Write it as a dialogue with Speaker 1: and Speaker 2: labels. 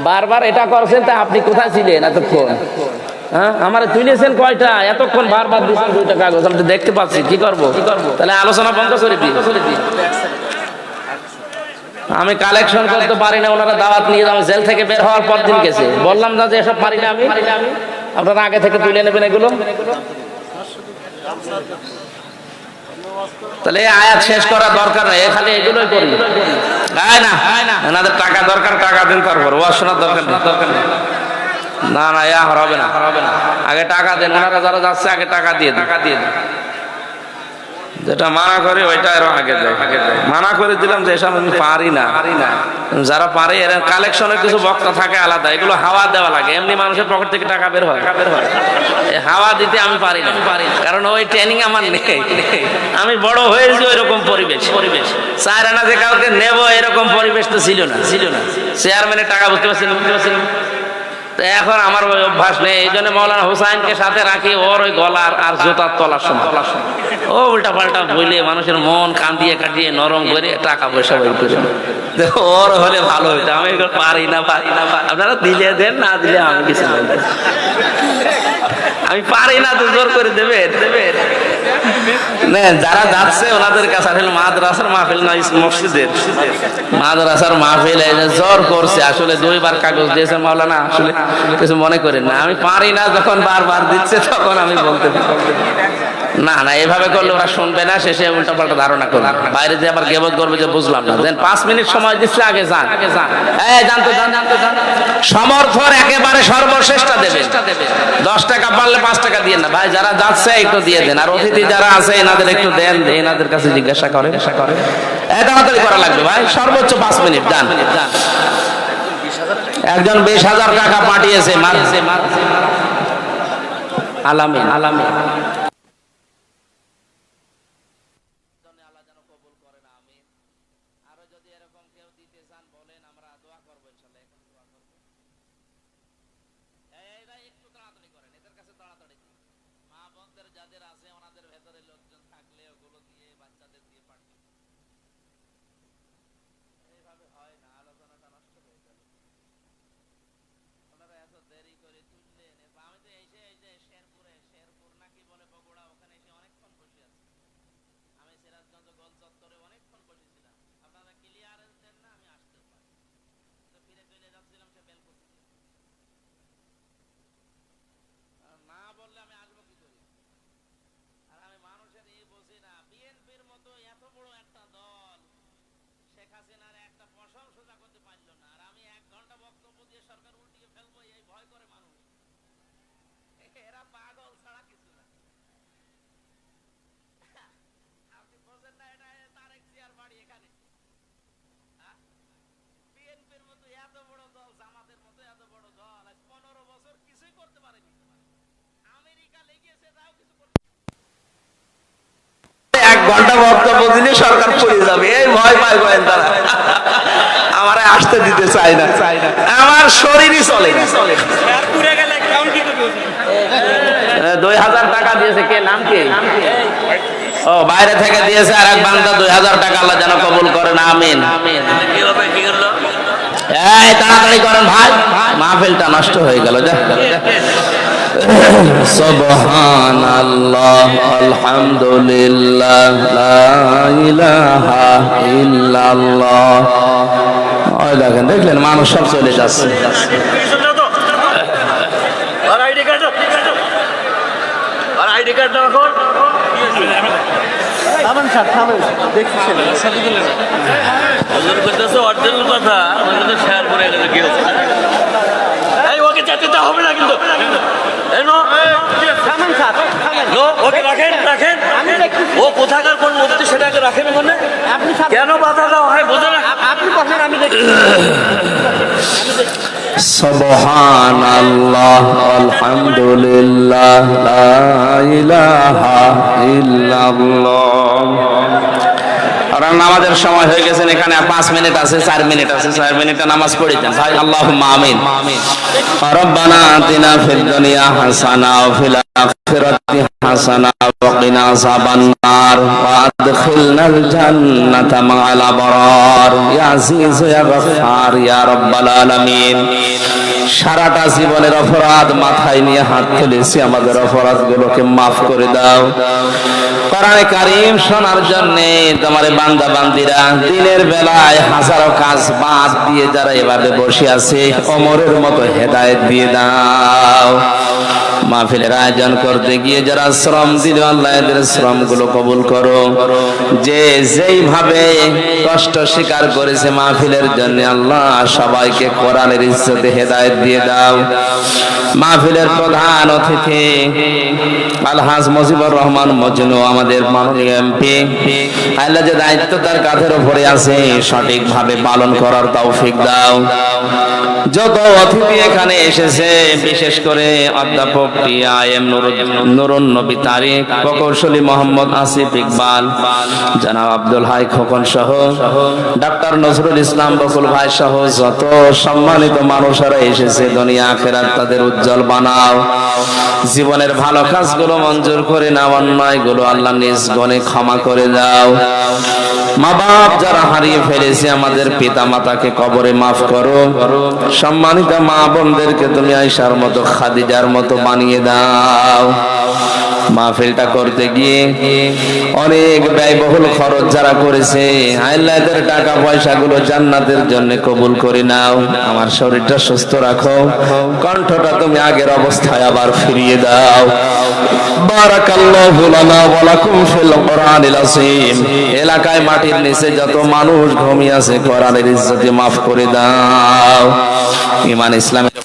Speaker 1: বারবার এটা করছেন, তা আপনি কোথায় ছিলেন এতক্ষণ? হ্যাঁ, আমার তুলেছেন কয়টা? এতক্ষণ বারবার দিচ্ছেন 2টা কাগজ, আমি তো দেখতে পাচ্ছি। কি করবো? তাহলে আলোচনা বন্ধ করে দিই। আমি কালেকশন করতে পারি না, ওনারা দাওয়াত নিয়ে যাবো। জেল থেকে বের হওয়ার পর দিন গেছে, বললাম না যে এসব পারি না আমি। আপনারা আগে থেকে তুলে নেবেন এগুলো। তাহলে আয়াত শেষ করার দরকার নেই, খালি এগুলোই করি। না, এনাদের টাকা দরকার, টাকা দিন, তারপর ওয়াজ শোনার দরকার নেই। না, হবে না। আগে টাকা দেন, ওনারা যারা যাচ্ছে আগে টাকা দিয়ে দেন। যেটা মানা করে ওইটা আরো আগে দেয়। মানা করে দিলাম যে এসব আমি পারি না। যারা পারে এর কালেকশনের কিছু বক্তা থাকে আলাদা, এগুলো হাওয়া দেওয়া লাগে। এমনি মানুষের পকেট থেকে টাকা বের হয়। হাওয়া দিতে আমি পারি না, কারণ ওই ট্রেনিং আমার নেই। আমি বড় হয়েছি ওইরকম পরিবেশ। 4 আনা যে কাউকে নেব এরকম পরিবেশ তো ছিল না। চেয়ারম্যানের টাকা বুঝতে পারছেন। তো এখন আমার ওই অভ্যাস নেই, এই জন্য মৌলানা হুসাইনকে সাথে রাখি। ওর ওই গলার আর জুতার তলার সময় ও উল্টা পাল্টা বইলে মানুষের মন কাঁদিয়ে কাটিয়ে নরম করে টাকা পয়সা বের করে। ওর হলে ভালো হইতো, আমি এগুলো পারি না। আপনারা দিলে দেন, না দিলে আমি কিছু আমি পারি না, তো জোর করে দেবেন। যারা যাচ্ছে ওনাদের কাছে আসলে মাদ্রাসার মাহফিল নয়, মসজিদের মাদ্রাসার মাহফিল। জোর করছে, আসলে 2বার কাগজ দিয়েছে মাওলানা, আসলে কিছু মনে করেন না। আমি পারি না, যখন বারবার দিচ্ছে তখন আমি বলতে না, এভাবে করলে ওরা শুনবে না, শেষে উল্টা পাল্টা ধারণা করবে। বাইরে যে আবার গেবত করবে যে বুঝলাম না। দেন 5 মিনিট সময় দিচ্ছে, আগে যান। সমর্থর একেবারে সর্বশ্রেষ্ঠ দেবে। 10 টাকা পারলে 5 টাকা দিয়ে না ভাই, যারা যাচ্ছে একটু দিয়ে দেন। আর অতিথি যারা আছে এনাদের একটু দেন, এনাদের কাছে জিজ্ঞাসা করে। তাড়াতাড়ি করা লাগবে ভাই, সর্বোচ্চ 5 মিনিট যান। একজন 20,000 টাকা পাঠিয়েছে আলামিন। যাদের আছে ওনাদের ভেতরে লোকজন থাকলে ওগুলো দিয়ে বাচ্চাদের দিয়ে পাঠিয়ে। এইভাবে হয় না, আলোচনাটা নষ্ট হয়ে গেল। ওনারা এত দেরি করে তুললেন। আমি তো এই যে শেরপুর নাকি বলে বগুড়া, ওখানে এসে অনেকক্ষণ বসে আছি। আমি সিরাজগঞ্জ গোল চত্বরে অনেকক্ষণ বসেছিলাম। আপনারা ক্লিয়ারেন্স দেন না, আমি আসতে পারি। তো ফিরে চলে যাচ্ছিলাম সে বেলকুচি। না বললে আমি আসবো কি করে? আর আমি মানুষের এই বসি না। বিএনপির মতো এত বড় একটা দল শেখ হাসিনার একটা পশম সোজা করতে পারলো না, আর আমি 1 ঘন্টা বক্তব্য দিয়ে সরকার উল্টিয়ে ফেলবো, এই ভয় করে মানুষ। এরা পাগল ছাড়া কিছু না। আপনি বোঝেন না, এটা তারেক জিয়ার বাড়ি এখানে। বিএনপির মতো এত বড় দল, জামাতের মতো এত বড় দল, 15 বছর কিছুই করতে পারেনি। আমেরিকা লেগেছে, তাও কিছু করতে। 1 ঘন্টা বক্তব্য দিলে সরকার পড়ে যাবে, এই ভয় পায় তারা। আমারে আসতে দিতে চায় না, আমার শরীরই চলে না। 2,000 টাকা দিয়েছে, কে নাম কি? ও বাইরে থেকে দিয়েছে, আর এক বান্দা 2,000 টাকা, আল্লাহ যেন কবুল করেন, আমিন। এই তাড়াতাড়ি করেন ভাই, মাহফিলটা নষ্ট হয়ে গেল। সুবহানাল্লাহ, আলহামদুলিল্লাহ, লা ইলাহা ইল্লাল্লাহ। ওই দেখলেন মানুষ সব চলে যাচ্ছে। আইডি কার্ড এখন অরিজিনাল কথা শেয়ার করে গেলে কি হচ্ছে? ওকে যেতে হবে না কিন্তু, ওকে রাখেন। ও কোথাকার কোন মুক্তি সেটাকে রাখেন ওখানে। কেন বাধা দেওয়া হয় বোঝা না? আপনি বলেন, আমি দেখি। সুবহানাল্লাহ, আলহামদুলিল্লাহ, লা ইলাহা ইল্লাল্লাহ। কারণ নামাজের সময় হয়ে গেছে, এখানে 5 মিনিট আছে, 4 মিনিট আছে, 4 মিনিটে নামাজ পড়ে দেন ভাই। আল্লাহুম্মা আমিন। রব্বানা আতিনা ফিদ দুনিয়া হাসানা ওয়া ফিল আখিরাতি হাসানা ওয়া কিনা আযাবান নার ওয়া আদখিলনাল জান্নাতা মা'আল আবরার ইয়া আজিজ ইয়া গফফার ইয়া রাব্বাল আলামিন। সারাটা জীবনের অপরাধ মাথায় নিয়ে হাত তুলেছি, আমাদের অপরাধগুলোকে মাফ করে দাও। কোরআনে কারীম শোনার জন্য তোমার বান্দা বান্দিরা দিনের বেলায় হাজারো কাজ বাদ দিয়ে যারা এভাবে বসে আছে, ওমরের মতো হেদায়েত দিয়ে দাও। মাহফিলের আয়োজন করতে গিয়ে যারা শ্রম দিল, আল্লাহ এদের শ্রমগুলো কবুল করো। যে যেইভাবে কষ্ট স্বীকার করেছে মাহফিলের জন্য, আল্লাহ সবাইকে কোরআনের ইজ্জতে হেদায়েত দিয়ে দাও। মাহফিলের প্রধান অতিথি আলহাজ মুজিবুর রহমান মজনু, আমাদের মাননীয় এমপি, আল্লাহ যে দায়িত্ব তার কাঁধের উপরে আছে সঠিকভাবে পালন করার তৌফিক দাও। যত অতিথি এখানে এসেছে, বিশেষ করে অধ্যাপক টিআইএম নুরুন নবী তারিক, প্রকৌশলী মোহাম্মদ আসিফ ইকবাল, জনাব আব্দুল হাই খোকন সহ ডাক্তার নজরুল ইসলাম বকুল ভাই সহ যত সম্মানিত মানুষেরা এসেছে, দুনিয়া আখিরাত তাদের উজ্জ্বল বানাও। জীবনের ভালো কাজগুলো মঞ্জুর করে নাও, অন্যায়গুলো আল্লাহ নিজ গুণে ক্ষমা করে দাও। মা বাপ যারা হারিয়ে ফেলেছে, আমাদের পিতা মাতাকে কবরে মাফ করো। সম্মানিত মা বোনদেরকে তুমি আয়েশার মতো, খাদিজার মতো বানিয়ে দাও। মাহফিলটা করতে গিয়ে অনেক ব্যয়বহুল খরচ যারা করেছে, আল্লাহ এদের টাকা পয়সাগুলো জান্নাতের জন্য কবুল করে নাও। আমার শরীরটা সুস্থ রাখো, কণ্ঠটা তুমি আগের অবস্থায় আবার ফিরিয়ে দাও। বারাকাল্লাহু লানা ওয়া লাকুম ফিল কোরআনিল আযীম। এলাকায় মাটির নিচে যত মানুষ ঘুমিয়ে আছে, কোরআনের ইজ্জতে মাফ করে দাও। ঈমান ইসলামের